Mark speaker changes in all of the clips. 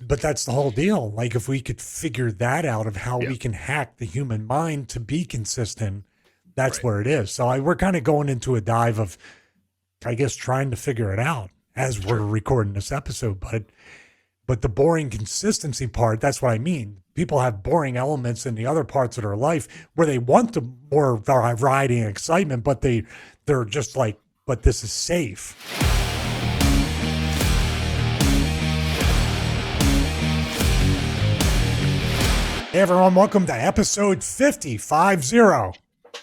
Speaker 1: But that's the whole deal. Like if we could figure that out of how
Speaker 2: Yeah.
Speaker 1: we can hack the human mind to be consistent, that's
Speaker 2: Right.
Speaker 1: where it is. So we're kind of going into a dive of, I guess, trying to figure it out as we're
Speaker 2: Sure.
Speaker 1: recording this episode. But the boring consistency part, that's what I mean. People have boring elements in the other parts of their life where they want the more variety and excitement, but they're just like, but this is safe. Hey everyone, welcome to episode 50.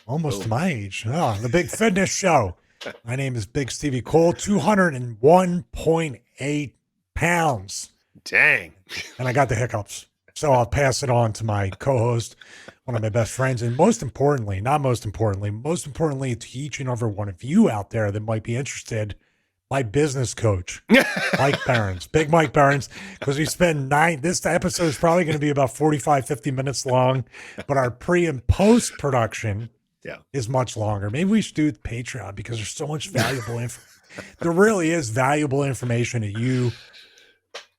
Speaker 1: Almost to my age. Oh, the Big Fitness Show. My name is Big Stevie Cole, 201.8 pounds.
Speaker 2: Dang.
Speaker 1: And I got the hiccups. So I'll pass it on to my co-host, one of my best friends. And most importantly to each and every one of you out there that might be interested, my business coach, Mike Barons, Big Mike Barons, because we spend this episode is probably going to be about 45, 50 minutes long, but our pre and post production is much longer. Maybe we should do Patreon because there's so much valuable there really is valuable information that you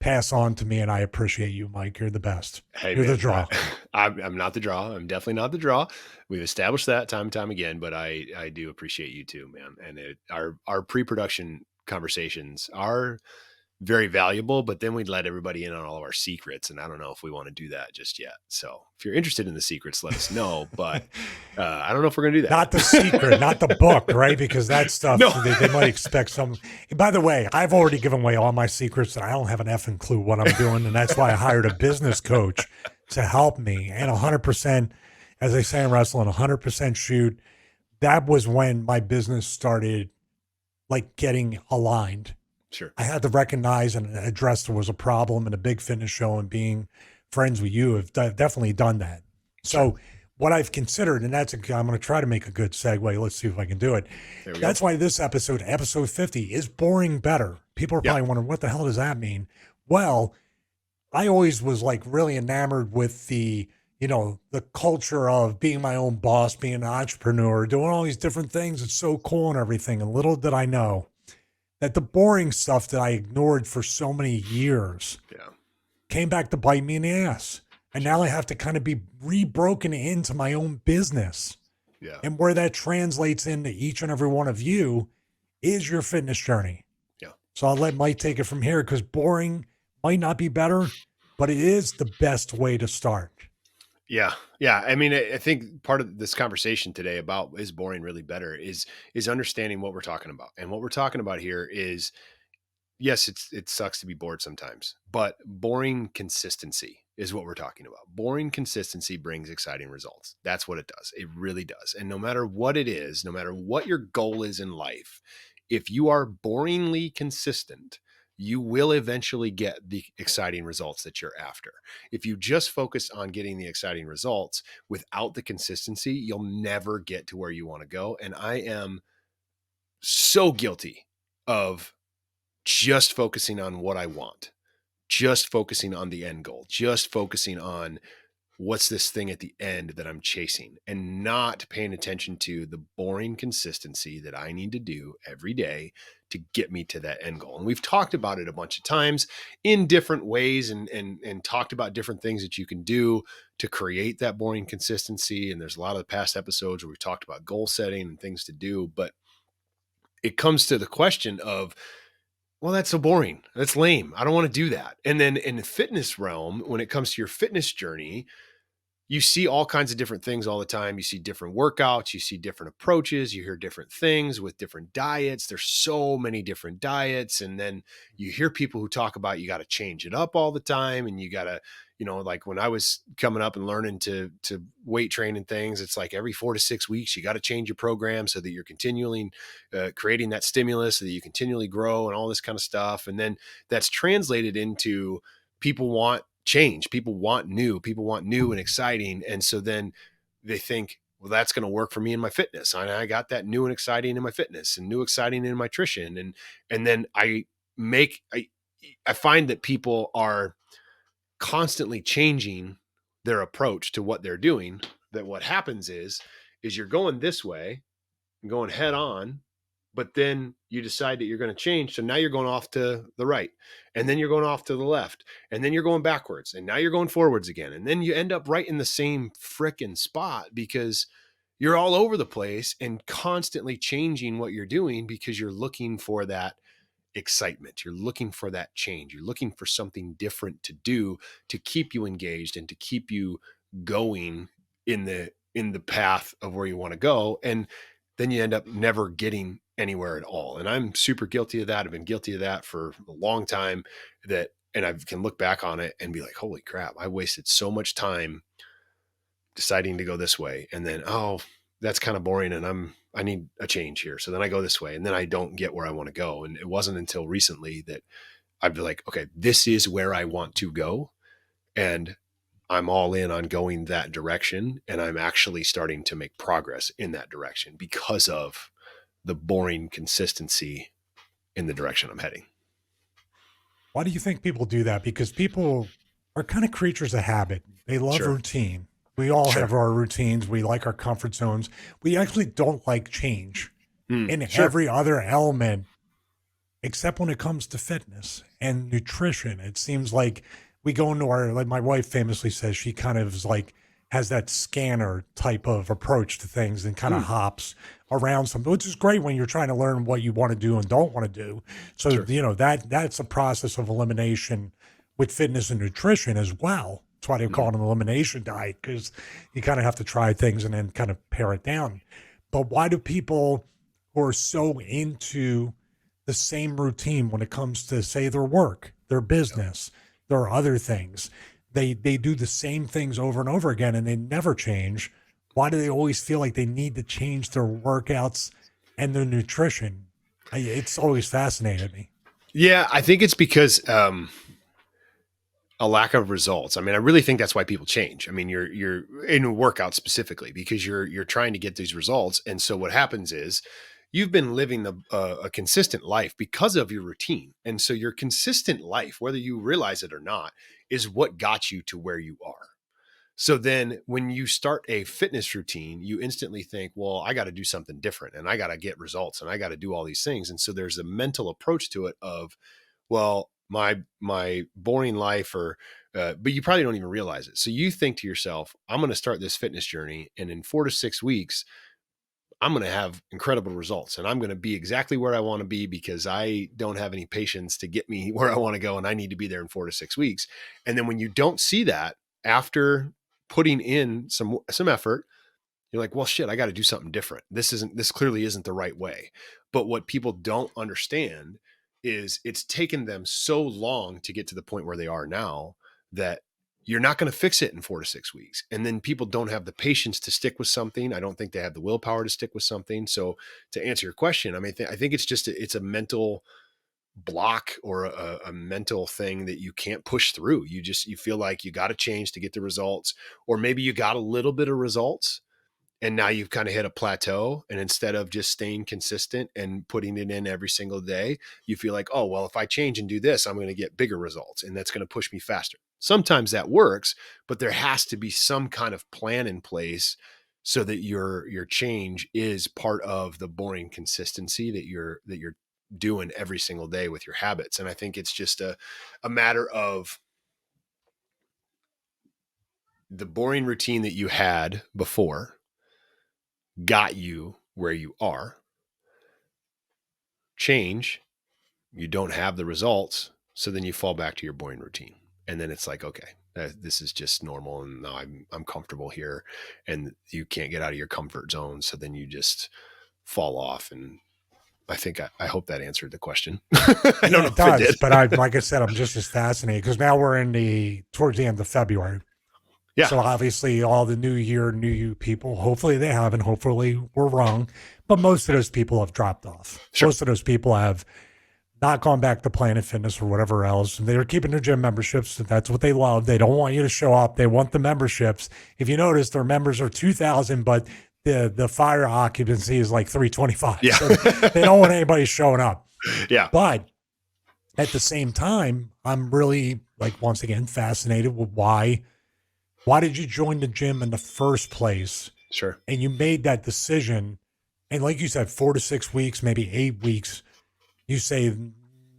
Speaker 1: pass on to me, and I appreciate you, Mike. You're the best.
Speaker 2: Hey,
Speaker 1: You're
Speaker 2: man,
Speaker 1: the draw.
Speaker 2: I'm not the draw. I'm definitely not the draw. We've established that time and time again, but I do appreciate you too, man. And our pre-production conversations are very valuable, but then we'd let everybody in on all of our secrets. And I don't know if we want to do that just yet. So if you're interested in the secrets, let us know. But I don't know if we're going to do that.
Speaker 1: Not the secret, not the book, right? Because that stuff,
Speaker 2: No.
Speaker 1: they might expect some. By the way, I've already given away all my secrets and I don't have an effing clue what I'm doing. And that's why I hired a business coach to help me. And 100%, as they say in wrestling, 100% shoot. That was when my business started like getting aligned.
Speaker 2: Sure.
Speaker 1: I had to recognize and address there was a problem in a big fitness show, and being friends with you have definitely done that. So what I've considered, and I'm going to try to make a good segue. Let's see if I can do it. That's why this episode 50, is boring better. People are probably wondering, what the hell does that mean? Well, I always was like really enamored with the culture of being my own boss, being an entrepreneur, doing all these different things. It's so cool and everything. And little did I know that the boring stuff that I ignored for so many years came back to bite me in the ass. And now I have to kind of be rebroken into my own business.
Speaker 2: Yeah.
Speaker 1: And where that translates into each and every one of you is your fitness journey.
Speaker 2: Yeah.
Speaker 1: So I'll let Mike take it from here, because boring might not be better, but it is the best way to start.
Speaker 2: Yeah. Yeah. I mean, I think part of this conversation today about is boring really better is understanding what we're talking about. And what we're talking about here is, yes, it sucks to be bored sometimes, but boring consistency is what we're talking about. Boring consistency brings exciting results. That's what it does. It really does. And no matter what it is, no matter what your goal is in life, if you are boringly consistent, you will eventually get the exciting results that you're after. If you just focus on getting the exciting results without the consistency, you'll never get to where you want to go. And I am so guilty of just focusing on what I want, just focusing on the end goal, just focusing on what's this thing at the end that I'm chasing, and not paying attention to the boring consistency that I need to do every day to get me to that end goal. And we've talked about it a bunch of times in different ways, and talked about different things that you can do to create that boring consistency. And there's a lot of the past episodes where we've talked about goal setting and things to do, but it comes to the question of, well, that's so boring. That's lame. I don't want to do that. And then in the fitness realm, when it comes to your fitness journey, you see all kinds of different things all the time. You see different workouts, you see different approaches, you hear different things with different diets. There's so many different diets. And then you hear people who talk about, you got to change it up all the time. And you got to, like when I was coming up and learning to weight train and things, it's like every 4 to 6 weeks, you got to change your program so that you're continually creating that stimulus so that you continually grow and all this kind of stuff. And then that's translated into people want change. People want new and exciting. And so then they think, well, that's going to work for me in my fitness. And I got that new and exciting in my fitness and new exciting in my nutrition. And then I find that people are constantly changing their approach to what they're doing. That what happens is you're going this way and going head on, but then you decide that you're going to change. So now you're going off to the right, and then you're going off to the left, and then you're going backwards, and now you're going forwards again. And then you end up right in the same frickin' spot because you're all over the place and constantly changing what you're doing because you're looking for that excitement. You're looking for that change. You're looking for something different to do to keep you engaged and to keep you going in the path of where you want to go. And then you end up never getting anywhere at all. And I'm super guilty of that. I've been guilty of that for a long time, and I can look back on it and be like, holy crap, I wasted so much time deciding to go this way. And then, oh, that's kind of boring. And I need a change here. So then I go this way, and then I don't get where I want to go. And it wasn't until recently that I'd be like, okay, this is where I want to go. And I'm all in on going that direction. And I'm actually starting to make progress in that direction because of the boring consistency in the direction I'm heading.
Speaker 1: Why do you think people do that? Because people are kind of creatures of habit. They love
Speaker 2: Sure.
Speaker 1: routine. We all
Speaker 2: Sure.
Speaker 1: have our routines. We like our comfort zones. We actually don't like change in
Speaker 2: Sure.
Speaker 1: every other element, except when it comes to fitness and nutrition. It seems like we go into like my wife famously says, she kind of is like, has that scanner type of approach to things and kind of hops around something, which is great when you're trying to learn what you want to do and don't want to do. So,
Speaker 2: Sure.
Speaker 1: that's a process of elimination with fitness and nutrition as well. That's why they call it an elimination diet, because you kind of have to try things and then kind of pare it down. But why do people who are so into the same routine when it comes to, say, their work, their business, their other things, they do the same things over and over again and they never change? Why do they always feel like they need to change their workouts and their nutrition? It's always fascinated me.
Speaker 2: Yeah, I think it's because a lack of results. I mean, I really think that's why people change. I mean, you're in a workout specifically because you're trying to get these results, and so what happens is you've been living a consistent life because of your routine, and so your consistent life, whether you realize it or not, is what got you to where you are. So then when you start a fitness routine, you instantly think, well, I got to do something different and I got to get results and I got to do all these things. And so there's a mental approach to it of, well, my boring life, but you probably don't even realize it. So you think to yourself, I'm going to start this fitness journey, and in 4 to 6 weeks, I'm going to have incredible results, and I'm going to be exactly where I want to be because I don't have any patience to get me where I want to go. And I need to be there in 4 to 6 weeks. And then when you don't see that after putting in some effort, you're like, well, shit, I got to do something different. This clearly isn't the right way. But what people don't understand is it's taken them so long to get to the point where they are now that you're not going to fix it in 4 to 6 weeks. And then people don't have the patience to stick with something. I don't think they have the willpower to stick with something. So to answer your question, I mean, I think it's just, it's a mental block or a mental thing that you can't push through. You feel like you got to change to get the results, or maybe you got a little bit of results and now you've kind of hit a plateau. And instead of just staying consistent and putting it in every single day, you feel like, oh, well, if I change and do this, I'm going to get bigger results and that's going to push me faster. Sometimes that works, but there has to be some kind of plan in place so that your change is part of the boring consistency that you're doing every single day with your habits. And I think it's just a matter of the boring routine that you had before got you where you are. Change, you don't have the results, so then you fall back to your boring routine. And then it's like, okay, this is just normal, and now I'm comfortable here, and you can't get out of your comfort zone, so then you just fall off. And I hope that answered the question. I don't know
Speaker 1: It does,
Speaker 2: if it did.
Speaker 1: but like I said, I'm just as fascinated because now we're towards the end of February.
Speaker 2: Yeah.
Speaker 1: So obviously all the new year, new you people, hopefully they haven't, hopefully we're wrong, but most of those people have dropped off.
Speaker 2: Sure.
Speaker 1: Most of those people have not gone back to Planet Fitness or whatever else. And they're keeping their gym memberships. That's what they love. They don't want you to show up. They want the memberships. If you notice, their members are 2,000, but the fire occupancy is like 325.
Speaker 2: Yeah.
Speaker 1: So they don't want anybody showing up.
Speaker 2: Yeah.
Speaker 1: But at the same time, I'm really, like, once again, fascinated with why did you join the gym in the first place?
Speaker 2: Sure.
Speaker 1: And you made that decision And like you said, 4 to 6 weeks, maybe 8 weeks, you say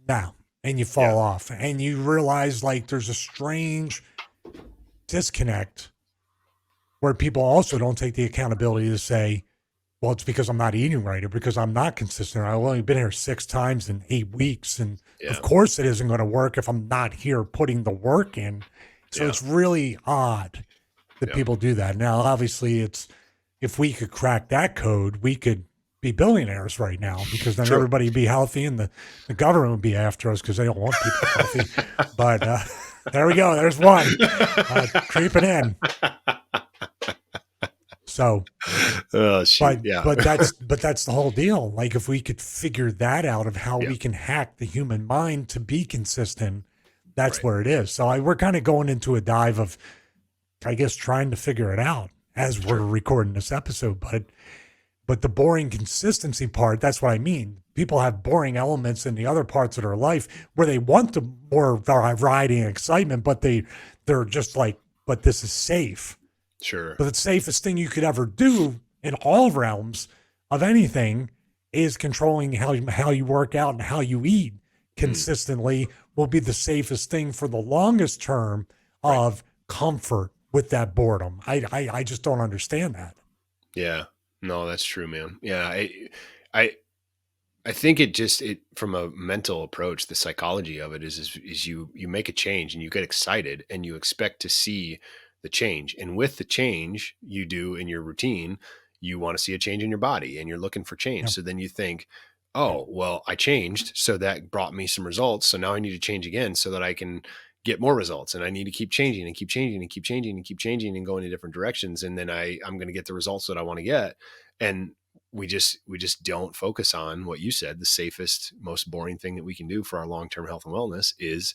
Speaker 1: no, and you
Speaker 2: Yeah.
Speaker 1: fall off, and you realize like there's a strange disconnect where people also don't take the accountability to say, well, it's because I'm not eating right or because I'm not consistent. I've only been here 6 times in 8 weeks. And of
Speaker 2: Yeah.
Speaker 1: course, it isn't going to work if I'm not here putting the work in. So
Speaker 2: Yeah.
Speaker 1: it's really odd that
Speaker 2: Yeah.
Speaker 1: people do that. Now, obviously, it's if we could crack that code, we could be billionaires right now because then
Speaker 2: True.
Speaker 1: everybody would be healthy and the government would be after us because they don't want people healthy. But there we go. There's one creeping in. So,
Speaker 2: Oh shoot. Yeah.
Speaker 1: but that's the whole deal. Like if we could figure that out of how
Speaker 2: Yeah.
Speaker 1: we can hack the human mind to be consistent, that's
Speaker 2: Right.
Speaker 1: where it is. So we're kind of going into a dive of, I guess, trying to figure it out as we're recording this episode. But the boring consistency part, that's what I mean. People have boring elements in the other parts of their life where they want the more variety and excitement, but they're just like, but this is safe.
Speaker 2: Sure.
Speaker 1: But the safest thing you could ever do in all realms of anything is controlling how you work out and how you eat consistently will be the safest thing for the longest term of comfort with that boredom. I just don't understand that.
Speaker 2: Yeah. No, that's true, man. Yeah. I I think it from a mental approach, the psychology of it is you make a change and you get excited and you expect to see the change. And with the change you do in your routine, you want to see a change in your body and you're looking for change.
Speaker 1: Yep.
Speaker 2: So then you think, oh, well, I changed. So that brought me some results. So now I need to change again so that I can get more results. And I need to keep changing and keep changing and keep changing and keep changing and going in different directions. And then I'm going to get the results that I want to get. And we just don't focus on what you said. The safest, most boring thing that we can do for our long-term health and wellness is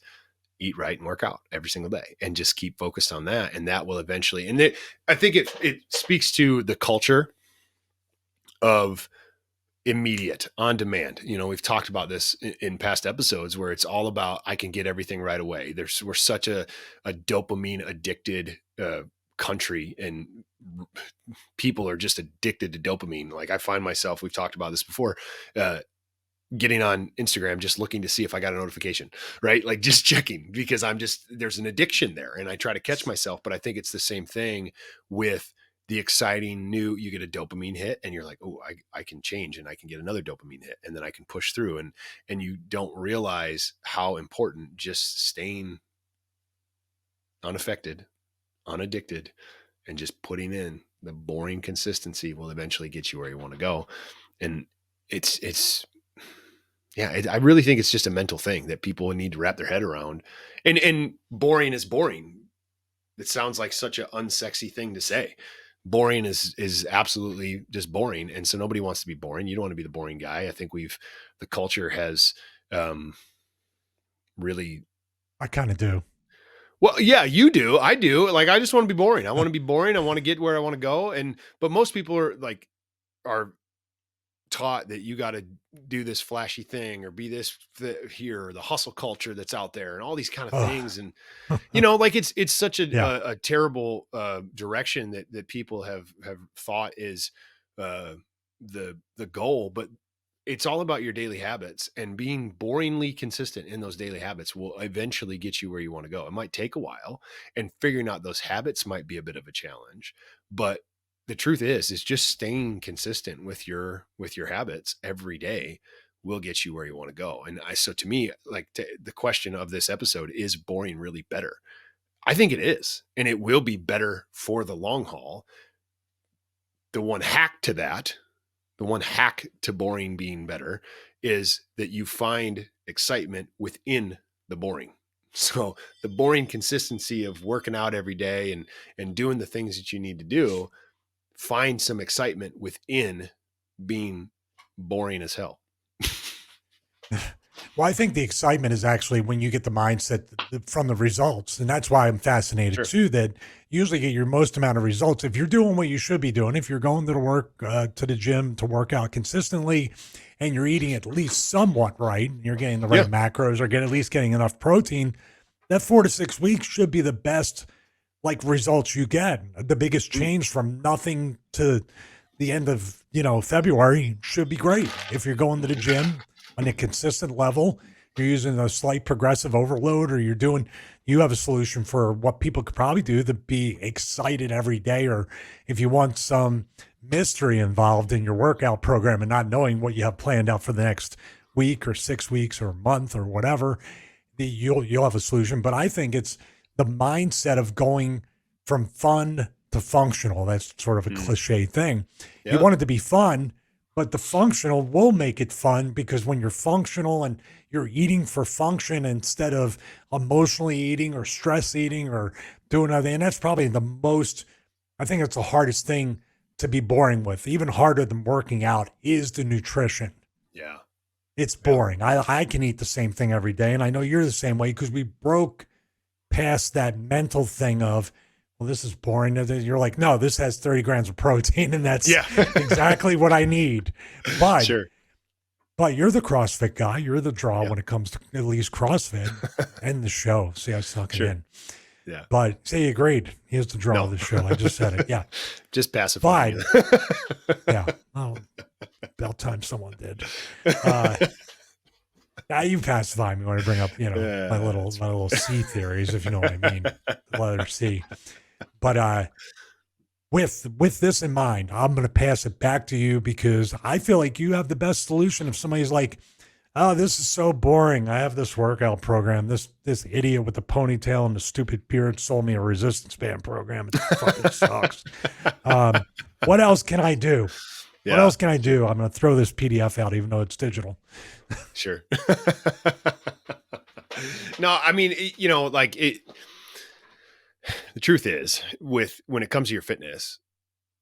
Speaker 2: eat right and work out every single day and just keep focused on that. And that will eventually, I think it speaks to the culture of immediate on demand. We've talked about this in past episodes where it's all about, I can get everything right away. We're such a dopamine addicted, country, and people are just addicted to dopamine. Like I find myself, we've talked about this before, getting on Instagram, just looking to see if I got a notification, right? Like just checking because there's an addiction there and I try to catch myself, but I think it's the same thing with the exciting new, you get a dopamine hit and you're like, oh, I can change and I can get another dopamine hit and then I can push through and you don't realize how important just staying unaffected, unaddicted, and just putting in the boring consistency will eventually get you where you want to go. And I really think it's just a mental thing that people need to wrap their head around. And boring is boring. It sounds like such an unsexy thing to say. Boring is absolutely just boring. And so nobody wants to be boring. You don't want to be the boring guy. I think the culture has really.
Speaker 1: I kind of do.
Speaker 2: Well, yeah, you do. I do. Like, I just want to be boring. I want to be boring. I want to get where I want to go. But most people are taught that you got to do this flashy thing or be this here, or the hustle culture that's out there and all these kind of things. And, like it's such a terrible direction that people have thought is the goal, but it's all about your daily habits, and being boringly consistent in those daily habits will eventually get you where you want to go. It might take a while, and figuring out those habits might be a bit of a challenge, but the truth is just staying consistent with your habits every day will get you where you want to go. And so to me, the question of this episode, is boring really better? I think it is, and it will be better for the long haul. The one hack to boring being better is that you find excitement within the boring. So the boring consistency of working out every day and doing the things that you need to do, find some excitement within being boring as hell.
Speaker 1: Well, I think the excitement is actually when you get the mindset from the results. And that's why I'm fascinated too, that you usually get your most amount of results if you're doing what you should be doing. If you're going to the gym to work out consistently and you're eating at least somewhat right, and you're getting the right macros or at least getting enough protein, that 4 to 6 weeks should be the best results you get. The biggest change from nothing to the end of, February should be great. If you're going to the gym on a consistent level, you're using a slight progressive overload, or you have a solution for what people could probably do to be excited every day. Or if you want some mystery involved in your workout program and not knowing what you have planned out for the next week or 6 weeks or month or whatever, you'll have a solution. But I think it's the mindset of going from fun to functional. That's sort of a cliche thing. You
Speaker 2: Yeah.
Speaker 1: want it to be fun, but the functional will make it fun, because when you're functional and you're eating for function instead of emotionally eating or stress eating or doing other, and that's probably I think it's the hardest thing to be boring with. Even harder than working out is the nutrition.
Speaker 2: Yeah.
Speaker 1: It's boring. I can eat the same thing every day. And I know you're the same way, because we broke past that mental thing of, well, this is boring. You're like, no, this has 30 grams of protein, and that's exactly what I need. But,
Speaker 2: Sure.
Speaker 1: but you're the CrossFit guy. You're the draw when it comes to at least CrossFit and the show. See, I snuck it in.
Speaker 2: Yeah.
Speaker 1: But say you agreed. Here's the draw of the show. I just said it. Yeah.
Speaker 2: Just pacifying.
Speaker 1: Yeah. Oh, about time someone did. Now you pacify me when I bring up, my little C theories, if you know what I mean, the letter C. But with this in mind, I'm going to pass it back to you, because I feel like you have the best solution. If somebody's like, oh, this is so boring, I have this workout program. This idiot with the ponytail and the stupid beard sold me a resistance band program. It fucking sucks. What else can I do?
Speaker 2: Yeah.
Speaker 1: What else can I do? I'm going to throw this PDF out, even though it's digital.
Speaker 2: Sure. No, I mean, the truth is, when it comes to your fitness,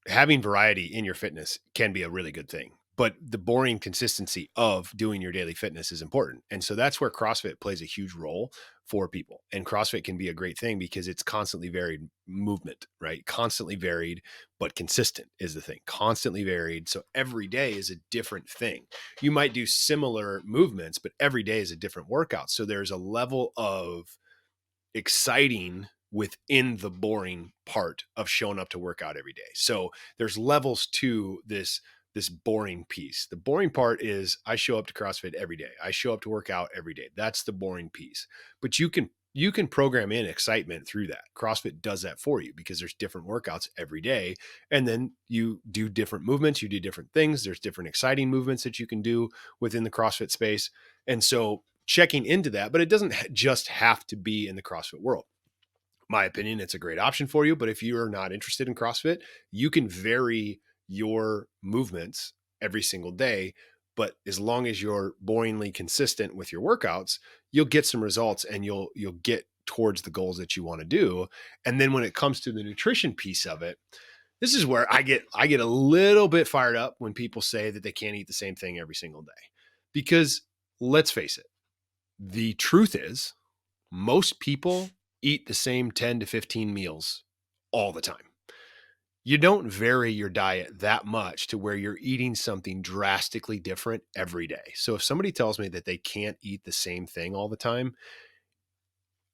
Speaker 2: having variety in your fitness can be a really good thing. But the boring consistency of doing your daily fitness is important. And so that's where CrossFit plays a huge role for people. And CrossFit can be a great thing because it's constantly varied movement, right? Constantly varied, but consistent is the thing. Constantly varied. So every day is a different thing. You might do similar movements, but every day is a different workout. So there's a level of exciting within the boring part of showing up to work out every day. So there's levels to this boring piece. The boring part is I show up to CrossFit every day. I show up to work out every day. That's the boring piece. But you can program in excitement through that. CrossFit does that for you because there's different workouts every day. And then you do different movements, you do different things. There's different exciting movements that you can do within the CrossFit space. And so checking into that, but it doesn't just have to be in the CrossFit world. My opinion, it's a great option for you. But if you are not interested in CrossFit, you can vary your movements every single day. But as long as you're boringly consistent with your workouts, you'll get some results and you'll get towards the goals that you want to do. And then when it comes to the nutrition piece of it, this is where I get a little bit fired up when people say that they can't eat the same thing every single day. Because let's face it, the truth is most people eat the same 10 to 15 meals all the time. You don't vary your diet that much to where you're eating something drastically different every day. So if somebody tells me that they can't eat the same thing all the time,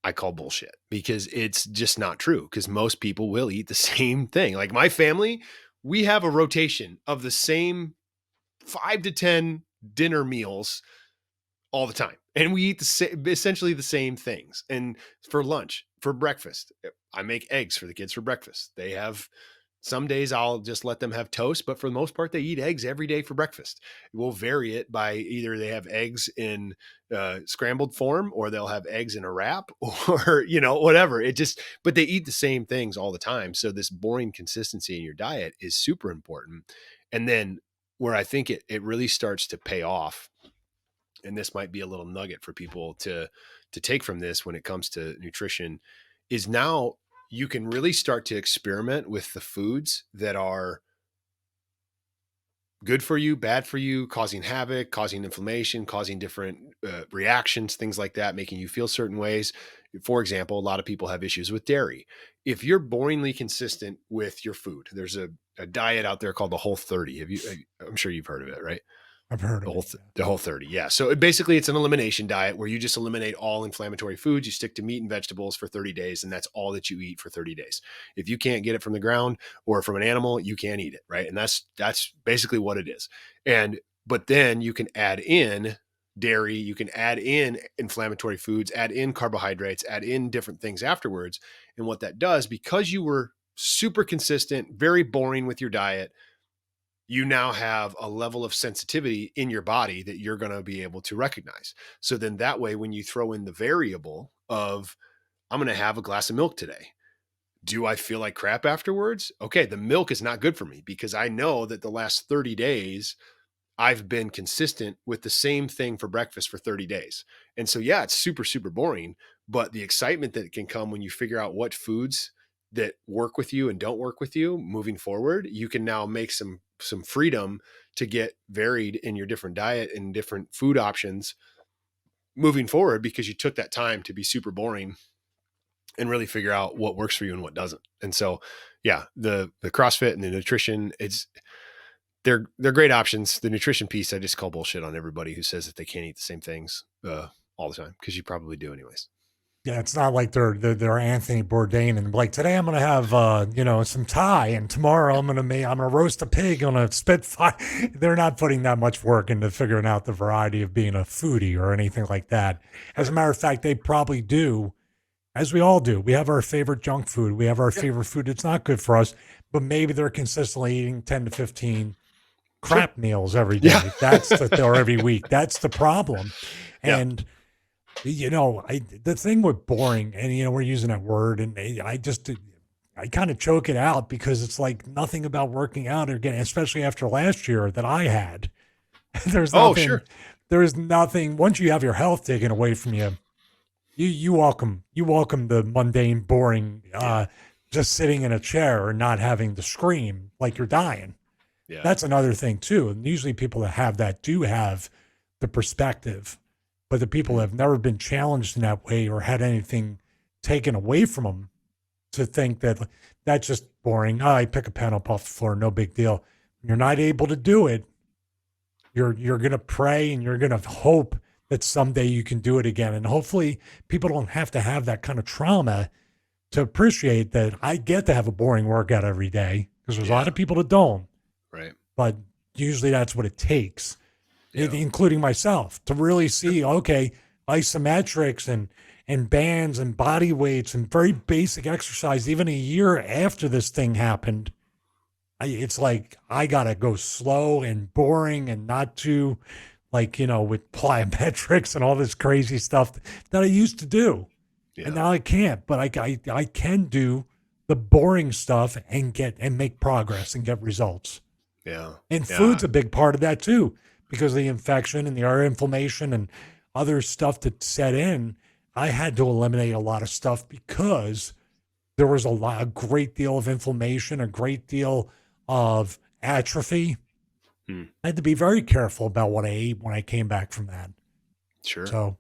Speaker 2: I call bullshit, because it's just not true, because most people will eat the same thing. Like my family, we have a rotation of the same 5 to 10 dinner meals all the time. And we eat essentially the same things. And for lunch, for breakfast, I make eggs for the kids for breakfast. They have some days I'll just let them have toast, but for the most part, they eat eggs every day for breakfast. We'll vary it by either they have eggs in scrambled form, or they'll have eggs in a wrap, or, whatever. But they eat the same things all the time. So this boring consistency in your diet is super important. And then where I think it really starts to pay off, and this might be a little nugget for people to take from this when it comes to nutrition, is now you can really start to experiment with the foods that are good for you, bad for you, causing havoc, causing inflammation, causing different reactions, things like that, making you feel certain ways. For example, a lot of people have issues with dairy. If you're boringly consistent with your food, there's a diet out there called the Whole 30. I'm sure you've heard of it, right?
Speaker 1: I've heard
Speaker 2: The
Speaker 1: of
Speaker 2: whole,
Speaker 1: it. Yeah.
Speaker 2: the whole 30. Yeah. So basically it's an elimination diet where you just eliminate all inflammatory foods. You stick to meat and vegetables for 30 days, and that's all that you eat for 30 days. If you can't get it from the ground or from an animal, you can't eat it. Right. And that's basically what it is. But then you can add in dairy, you can add in inflammatory foods, add in carbohydrates, add in different things afterwards. And what that does, because you were super consistent, very boring with your diet, you now have a level of sensitivity in your body that you're going to be able to recognize. So then that way, when you throw in the variable of, I'm going to have a glass of milk today. Do I feel like crap afterwards? Okay, the milk is not good for me because I know that the last 30 days, I've been consistent with the same thing for breakfast for 30 days. And so, yeah, it's super, super boring, but the excitement that can come when you figure out what foods that work with you and don't work with you moving forward, you can now make some freedom to get varied in your different diet and different food options moving forward because you took that time to be super boring and really figure out what works for you and what doesn't. And so, yeah, the CrossFit and the nutrition, they're great options. The nutrition piece, I just call bullshit on everybody who says that they can't eat the same things all the time, because you probably do anyways.
Speaker 1: Yeah, it's not like they're Anthony Bourdain and like today I'm gonna have some Thai and tomorrow I'm gonna roast a pig on a spitfire. They're not putting that much work into figuring out the variety of being a foodie or anything like that. As a matter of fact, they probably do, as we all do. We have our favorite junk food. We have our favorite food that's not good for us, but maybe they're consistently eating 10 to 15
Speaker 2: Sure.
Speaker 1: crap meals every
Speaker 2: Yeah.
Speaker 1: day. Or every week. That's the problem.
Speaker 2: Yeah.
Speaker 1: And the thing with boring, and we're using that word, and I kind of choke it out because it's like nothing about working out again, especially after last year that I had. There's
Speaker 2: Oh,
Speaker 1: nothing.
Speaker 2: sure.
Speaker 1: There's nothing. Once you have your health taken away from you, you welcome the mundane, boring, just sitting in a chair and not having to scream like you're dying.
Speaker 2: Yeah.
Speaker 1: That's another thing too. And usually people that have that do have the perspective, but the people that have never been challenged in that way or had anything taken away from them to think that that's just boring. Oh, I pick a pen up off the floor, no big deal. When you're not able to do it, you're gonna pray and you're gonna hope that someday you can do it again. And hopefully people don't have to have that kind of trauma to appreciate that I get to have a boring workout every day, because there's a lot of people that don't.
Speaker 2: Right.
Speaker 1: But usually that's what it takes,
Speaker 2: Yeah.
Speaker 1: including myself, to really see, okay, isometrics and bands and body weights and very basic exercise. Even a year after this thing happened, it's like I got to go slow and boring and not too, with plyometrics and all this crazy stuff that I used to do.
Speaker 2: Yeah.
Speaker 1: And now I can't, but I can do the boring stuff and make progress and get results.
Speaker 2: Yeah.
Speaker 1: And food's a big part of that too, because of the infection and the inflammation and other stuff that set in. I had to eliminate a lot of stuff because there was a great deal of inflammation, a great deal of atrophy. I had to be very careful about what I ate when I came back from that.
Speaker 2: Sure.
Speaker 1: So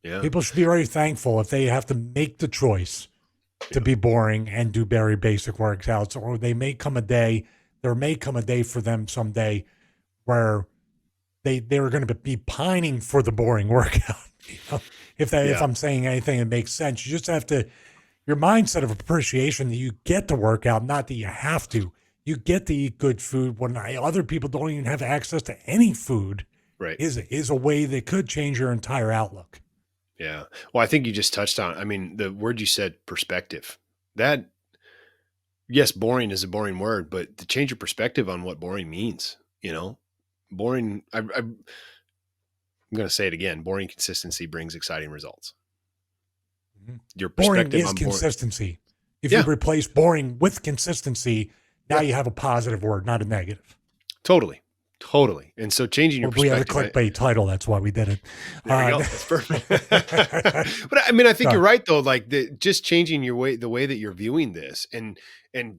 Speaker 2: Yeah.
Speaker 1: people should be very thankful if they have to make the choice to be boring and do very basic workouts, or there may come a day for them someday where they're going to be pining for the boring workout. If I'm saying anything that makes sense, you just have to, your mindset of appreciation that you get to work out, not that you have to. You get to eat good food when other people don't even have access to any food.
Speaker 2: Right.
Speaker 1: Is a way that could change your entire outlook.
Speaker 2: Yeah. Well, I think you just touched on, the word you said, perspective. That, yes, boring is a boring word, but to change your perspective on what boring means, boring, I'm going to say it again. Boring consistency brings exciting results. Your
Speaker 1: Boring
Speaker 2: perspective
Speaker 1: is
Speaker 2: on
Speaker 1: consistency. If you replace boring with consistency, now you have a positive word, not a negative.
Speaker 2: Totally. And so changing your perspective.
Speaker 1: We have a clickbait title. That's why we did it.
Speaker 2: There you go. That's perfect. But I think you're right though. Like just changing the way that you're viewing this and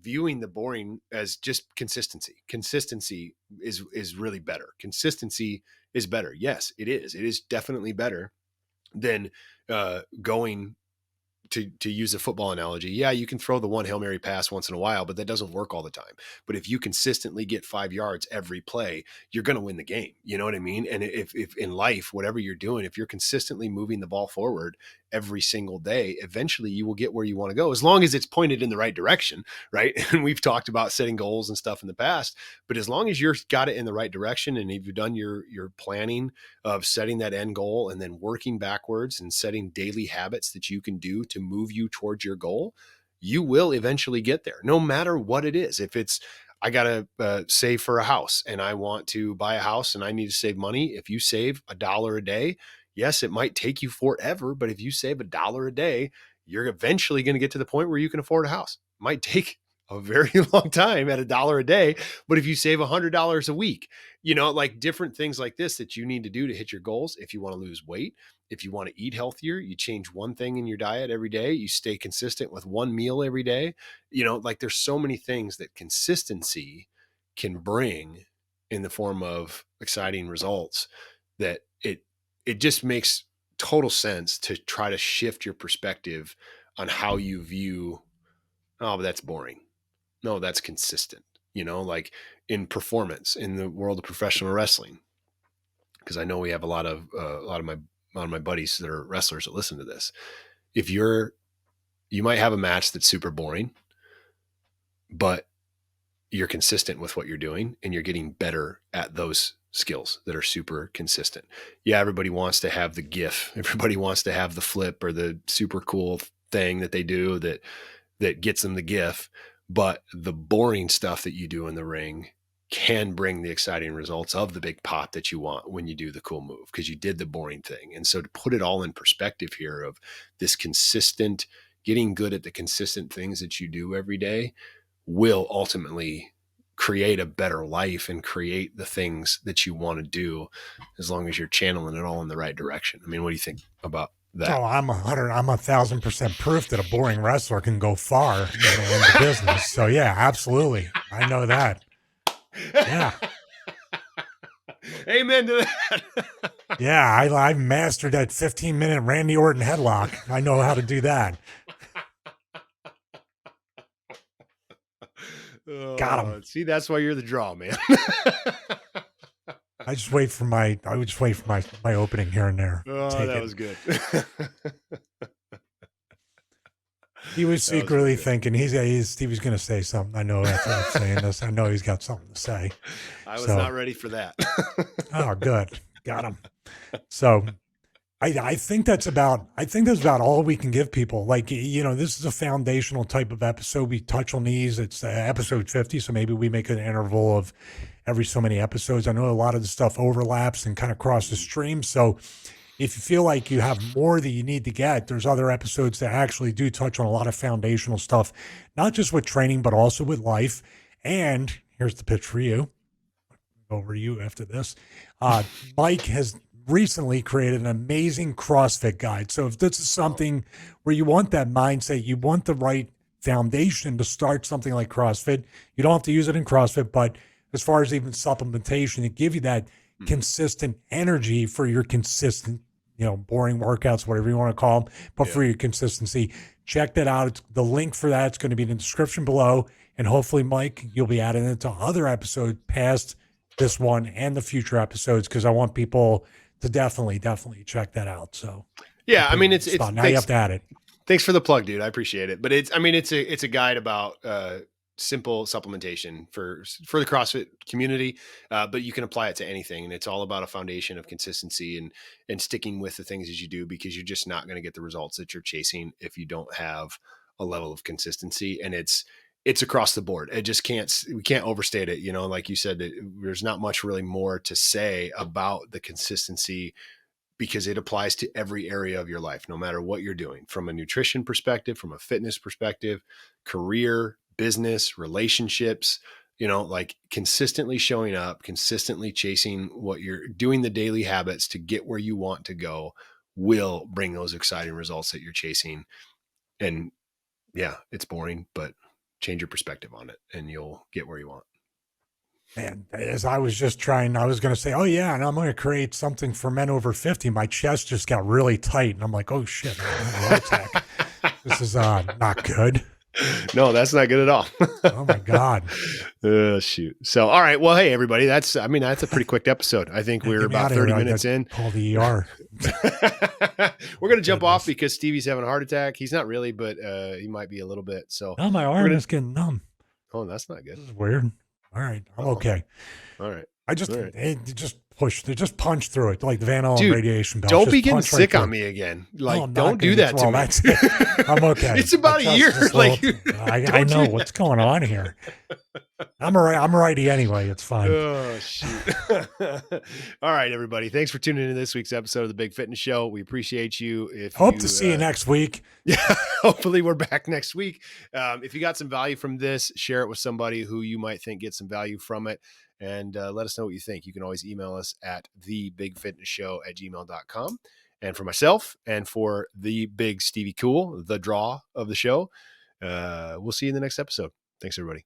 Speaker 2: viewing the boring as just consistency. Consistency is really better. Consistency is better. Yes, it is. It is definitely better than going to use a football analogy, yeah, you can throw the one Hail Mary pass once in a while, but that doesn't work all the time. But if you consistently get 5 yards every play, you're going to win the game. You know what I mean? And if in life, whatever you're doing, if you're consistently moving the ball forward every single day, eventually you will get where you want to go, as long as it's pointed in the right direction, right? And we've talked about setting goals and stuff in the past, but as long as you've got it in the right direction and you've done your planning of setting that end goal and then working backwards and setting daily habits that you can do to move you towards your goal, you will eventually get there, no matter what it is. If it's, I got to save for a house and I want to buy a house and I need to save money. If you save $1 a day, yes, it might take you forever, but if you save $1 a day, you're eventually going to get to the point where you can afford a house. It might take a very long time at $1 a day, but if you save $100 a week, like different things like this that you need to do to hit your goals. If you want to lose weight, if you want to eat healthier, you change one thing in your diet every day, you stay consistent with one meal every day. Like there's so many things that consistency can bring in the form of exciting results that it just makes total sense to try to shift your perspective on how you view, oh, but that's boring. No, that's consistent, like in performance in the world of professional wrestling. Because I know we have a lot of my buddies that are wrestlers that listen to this. If you might have a match that's super boring, but you're consistent with what you're doing and you're getting better at those skills that are super consistent. Yeah, everybody wants to have the GIF. Everybody wants to have the flip or the super cool thing that they do that gets them the GIF. But the boring stuff that you do in the ring can bring the exciting results of the big pop that you want when you do the cool move, because you did the boring thing. And so to put it all in perspective here of this consistent, getting good at the consistent things that you do every day will ultimately create a better life and create the things that you want to do, as long as you're channeling it all in the right direction. I mean, what do you think about that?
Speaker 1: Oh, I'm 1,000% proof that a boring wrestler can go far in the business. So yeah, absolutely. I know that. Yeah.
Speaker 2: Amen to that.
Speaker 1: Yeah. I've mastered that 15-minute Randy Orton headlock. I know how to do that. Got him.
Speaker 2: See, that's why you're the draw, man.
Speaker 1: I would just wait for my opening here and there.
Speaker 2: Oh, that was good.
Speaker 1: He was secretly thinking Stevie's going to say something. I know after I'm saying this. I know he's got something to say.
Speaker 2: I was not ready for that.
Speaker 1: Oh, good. Got him. So I think that's about all we can give people. Like, this is a foundational type of episode. We touch on these. It's episode 50. So maybe we make an interval of every so many episodes. I know a lot of the stuff overlaps and kind of crosses streams. So if you feel like you have more that you need to get, there's other episodes that actually do touch on a lot of foundational stuff, not just with training, but also with life. And here's the pitch for you. Over you after this. Mike has recently created an amazing CrossFit guide. So if this is something where you want that mindset, you want the right foundation to start something like CrossFit, you don't have to use it in CrossFit, but as far as even supplementation, it give you that consistent energy for your consistent, boring workouts, whatever you want to call them, but for your consistency. Check that out. The link for that's going to be in the description below. And hopefully, Mike, you'll be adding it to other episodes past this one and the future episodes, because I want people to definitely check that out. So
Speaker 2: yeah, I mean, it's
Speaker 1: now you have to add it.
Speaker 2: Thanks for the plug, dude. I appreciate it. But it's a guide about simple supplementation for the CrossFit community, but you can apply it to anything, and it's all about a foundation of consistency and sticking with the things as you do, because you're just not going to get the results that you're chasing if you don't have a level of consistency. And it's across the board. We can't overstate it. Like you said, there's not much really more to say about the consistency, because it applies to every area of your life, no matter what you're doing, from a nutrition perspective, from a fitness perspective, career, business, relationships, like consistently showing up, consistently chasing what you're doing, the daily habits to get where you want to go will bring those exciting results that you're chasing. And yeah, it's boring, but change your perspective on it and you'll get where you want.
Speaker 1: Man, as I was going to say, oh yeah, and I'm going to create something for men over 50. My chest just got really tight and I'm like, oh shit. This is not good.
Speaker 2: No, that's not good at all.
Speaker 1: Oh my God.
Speaker 2: Shoot. So, all right. Well, hey, everybody. That's a pretty quick episode. I think we're
Speaker 1: Get me
Speaker 2: about
Speaker 1: outta here.
Speaker 2: 30
Speaker 1: I
Speaker 2: minutes
Speaker 1: got
Speaker 2: in.
Speaker 1: call the ER.
Speaker 2: We're going to jump off
Speaker 1: Goodness.
Speaker 2: because Stevie's having a heart attack. He's not really, but he might be a little bit. So,
Speaker 1: Oh, my arm is getting numb.
Speaker 2: oh, that's not good.
Speaker 1: This is weird. All right. I'm okay.
Speaker 2: All right.
Speaker 1: I just,
Speaker 2: All right.
Speaker 1: they just punch through it like the Van Allen
Speaker 2: Dude,
Speaker 1: radiation belt.
Speaker 2: Don't
Speaker 1: Just
Speaker 2: be getting
Speaker 1: punch right
Speaker 2: sick
Speaker 1: through
Speaker 2: on
Speaker 1: it.
Speaker 2: me again. Like,
Speaker 1: No, I'm
Speaker 2: don't
Speaker 1: not
Speaker 2: do
Speaker 1: gonna
Speaker 2: that
Speaker 1: get-
Speaker 2: to
Speaker 1: well,
Speaker 2: me.
Speaker 1: that's it. I'm okay.
Speaker 2: It's about a year. Like,
Speaker 1: I
Speaker 2: don't
Speaker 1: know
Speaker 2: do
Speaker 1: what's going on here. I'm righty anyway. It's fine.
Speaker 2: Oh, shoot. All right, everybody. Thanks for tuning in to this week's episode of the Big Fitness Show. We appreciate you.
Speaker 1: Hope to see you next week.
Speaker 2: Yeah, hopefully we're back next week. If you got some value from this, share it with somebody who you might think gets some value from it. And let us know what you think. You can always email us at thebigfitnessshow@gmail.com. And for myself and for the big Stevie Cool, the draw of the show, we'll see you in the next episode. Thanks, everybody.